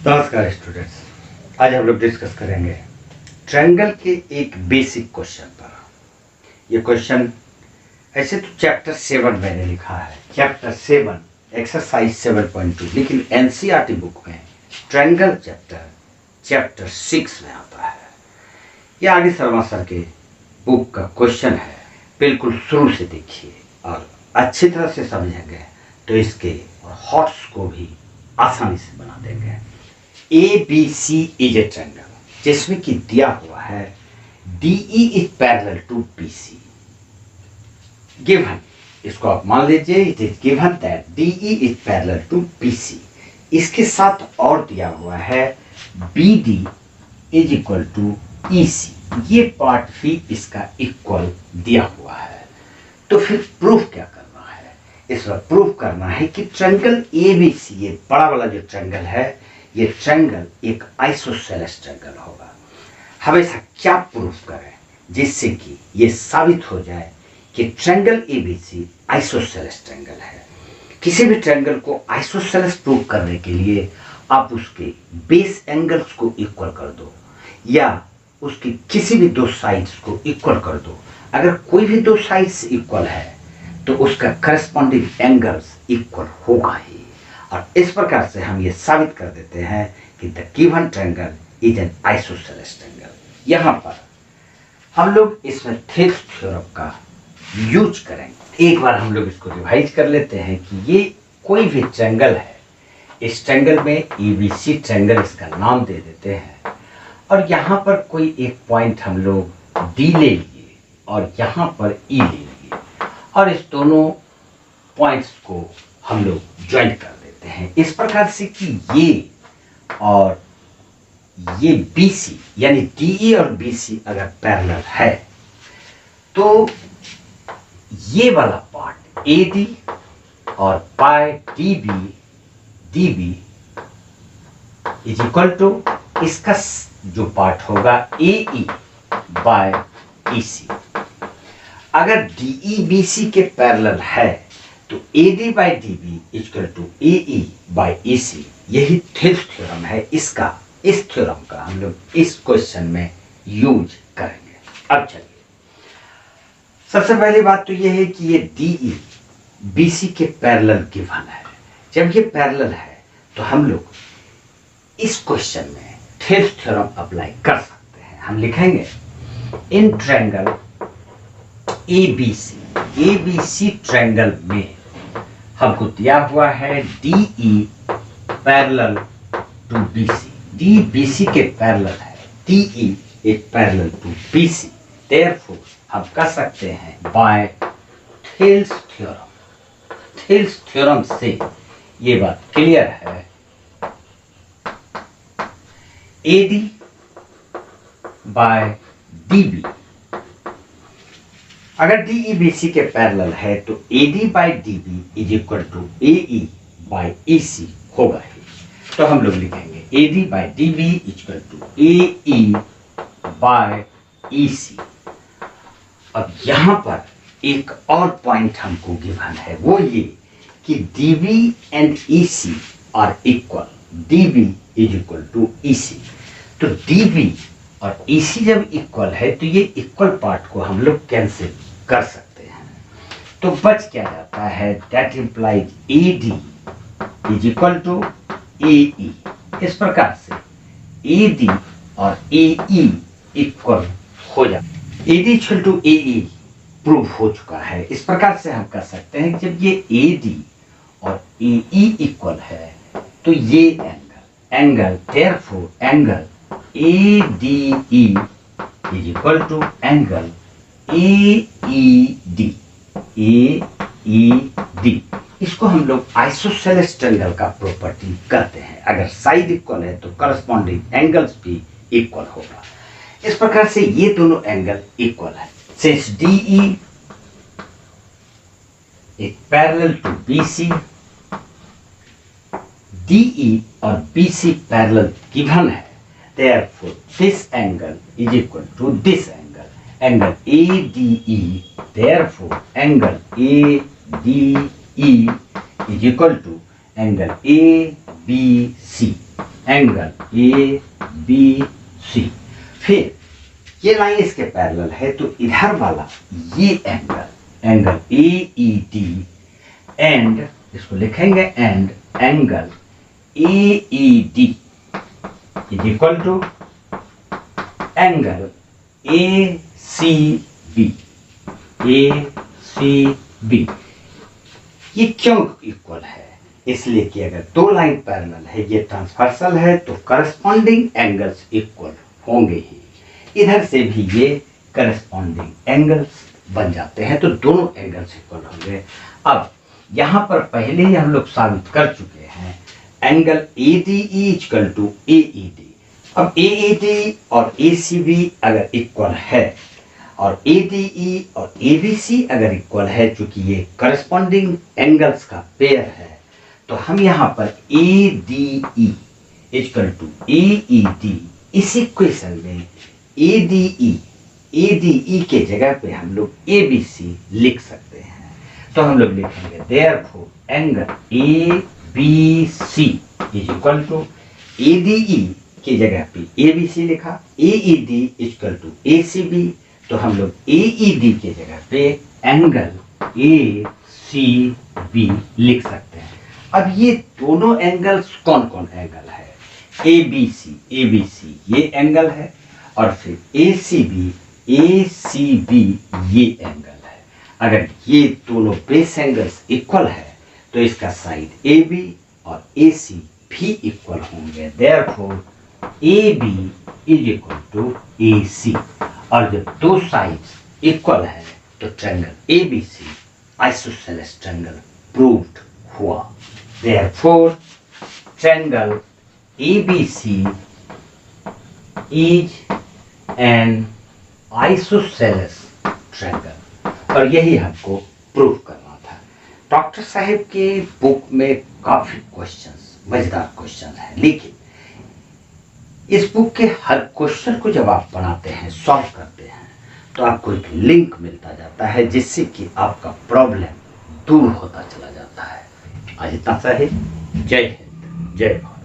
नमस्कार स्टूडेंट्स, आज हम लोग डिस्कस करेंगे ट्रायंगल के एक बेसिक क्वेश्चन पर। ये क्वेश्चन ऐसे तो चैप्टर 7 मैंने लिखा है, चैप्टर 7 एक्सरसाइज 7.2, लेकिन एनसीईआरटी बुक में ट्रायंगल चैप्टर 6 में आता है। ये आर.डी. शर्मा सर के बुक का क्वेश्चन है। बिल्कुल शुरू से देखिए और अच्छी तरह से समझेंगे तो इसके और हॉट्स को भी आसानी से बना देंगे। ABC इज ए ट्रायंगल जिसमें कि दिया हुआ है DE is parallel to BC। Given, इसको आप मान लीजिए, it is given that DE is parallel to BC। इसके साथ और दिया हुआ है BD is equal to EC। ये पार्ट भी इसका इक्वल दिया हुआ है। तो फिर प्रूफ क्या करना है? इस बार प्रूफ करना है कि ट्रायंगल ABC, ये बड़ा वाला जो ट्रायंगल है, ये ट्रायंगल एक आइसोसेलेस ट्रायंगल होगा। हमेशा क्या प्रूफ करें जिससे कि ये साबित हो जाए कि ट्रायंगल ABC आइसोसेलेस ट्रायंगल है। किसी भी ट्रायंगल को आइसोसेलेस प्रूफ करने के लिए आप उसके बेस एंगल्स को इक्वल कर दो या उसकी किसी भी दो साइड्स को इक्वल कर दो। अगर कोई भी दो साइड्स इक्वल है तो उसका करस्पॉन्डिंग एंगल्स इक्वल होगा ही। और इस प्रकार से हम ये साबित कर देते हैं कि the given triangle is an isosceles triangle. यहाँ पर हम लोग इसमें थेल्स थ्योरम का यूज करेंगे। एक बार हम लोग इसको रिवाइज कर लेते हैं कि ये कोई भी ट्रायंगल है, इस ट्रायंगल में ABC ट्रायंगल इसका नाम दे देते हैं। और यहाँ पर कोई एक पॉइंट हम लोग D ले लिए और यहाँ पर E ले लिए और इस दोनों पॉइंट्स को हम लोग ज्वाइन कर देते हैं इस प्रकार से कि ये और ये BC यानी DE और BC अगर पैरेलल है तो ये वाला पार्ट AD और by DB is equal to इसका जो पार्ट होगा AE बाय EC। अगर DE BC के पैरेलल है तो AD by DB equal to AE by EC। यही थेल्स थ्योरम है। इस थ्योरम का हम लोग इस क्वेश्चन में यूज करेंगे। अब चलिए, सबसे पहली बात तो यह है कि ये DE BC के पैरेलल गिवन है। जब ये पैरेलल है तो हम लोग इस क्वेश्चन में थेल्स थ्योरम अप्लाई कर सकते हैं। हम लिखेंगे इन ट्रायंगल ABC ट्रायंगल में हमको दिया हुआ है DE parallel to BC। D BC के पैरेलल है, DE is parallel to BC। Therefore हम कह सकते हैं बाय थेल्स थ्योरम से ये बात क्लियर है। AD बाय DB, अगर DE BC के पैरेलल है तो AD by DB is equal to AE by EC होगा ही। तो हम लोग लिखेंगे AD by DB equal to AE by EC। अब यहाँ पर एक और पॉइंट हमको गिवन है, वो ये कि DB and EC are equal. DB is equal to EC। तो DB और EC जब इक्वल है तो ये इक्वल पार्ट को हम लोग कैंसिल कर सकते हैं। तो बच क्या जाता है, that implies AD is equal to AE। इस प्रकार से AD और AE इक्वल हो जाता है। AD equal to AE proof हो चुका है। इस प्रकार से हम कह सकते हैं कि जब ये AD और AE इक्वल है तो ये angle therefore angle ADE is equal to angle AED। इसको हम लोग आइसोसेलेस ट्रायंगल का प्रॉपर्टी कहते हैं। अगर साइड इक्वल है तो करस्पॉन्डिंग एंगल्स भी इक्वल होगा। इस प्रकार से ये दोनों एंगल इक्वल है। Since DE is parallel to BC, DE और BC पैरेलल गिवन है, therefore this angle is equal to this angle ADE। therefore angle ADE is equal to angle ABC। Angle A B C. फिर ये line इसके parallel है तो इधर वाला ये angle A E D and इसको लिखेंगे and angle A E D is equal to angle A C B. ये क्यों इक्वल है? इसलिए कि अगर दो लाइन पैरेलल है, ये ट्रांसवर्सल है, तो करस्पॉन्डिंग एंगल्स इक्वल होंगे ही। इधर से भी ये करस्पॉन्डिंग एंगल्स बन जाते हैं, तो दोनों एंगल्स इक्वल होंगे। अब यहाँ पर पहले ही हम लोग साबित कर चुके हैं angle A D equal to A E D. अब ए ई डी और ए सी बी अगर इक्वल है और ए डी ई और ए बी सी अगर इक्वल है, चूंकि ये करस्पॉन्डिंग एंगल्स का पेयर है, तो हम यहाँ पर A D E equal to A E D इस इक्वेशन में ए डी ई के जगह पे हम लोग ए बी सी लिख सकते हैं। तो हम लोग लिखेंगे therefore angle A B C is equal to A D E की जगह पे ए बी सी लिखा, A E D equal to A C B, तो हम लोग ए ई डी की जगह पे एंगल ए सी बी लिख सकते हैं। अब ये दोनों एंगल्स कौन कौन एंगल है? ए बी सी ये एंगल है, और फिर ए सी बी ये एंगल है। अगर ये दोनों बेस एंगल्स इक्वल है तो इसका साइड ए बी और ए सी भी इक्वल होंगे। Therefore A B is equal to A C, और जब दो साइड्स इक्वल है तो triangle A B C isosceles triangle proved हुआ। Therefore, triangle ABC is an isosceles triangle, और यही हमको प्रूव करना था। डॉक्टर साहब के बुक में काफी क्वेश्चंस, मजेदार क्वेश्चन है, लेकिन इस बुक के हर क्वेश्चन को जब आप बनाते हैं, सॉल्व करते हैं, तो आपको एक लिंक मिलता जाता है जिससे कि आपका प्रॉब्लम दूर होता चला जाता है। आज इतना सा है। जय हिंद, जय भारत।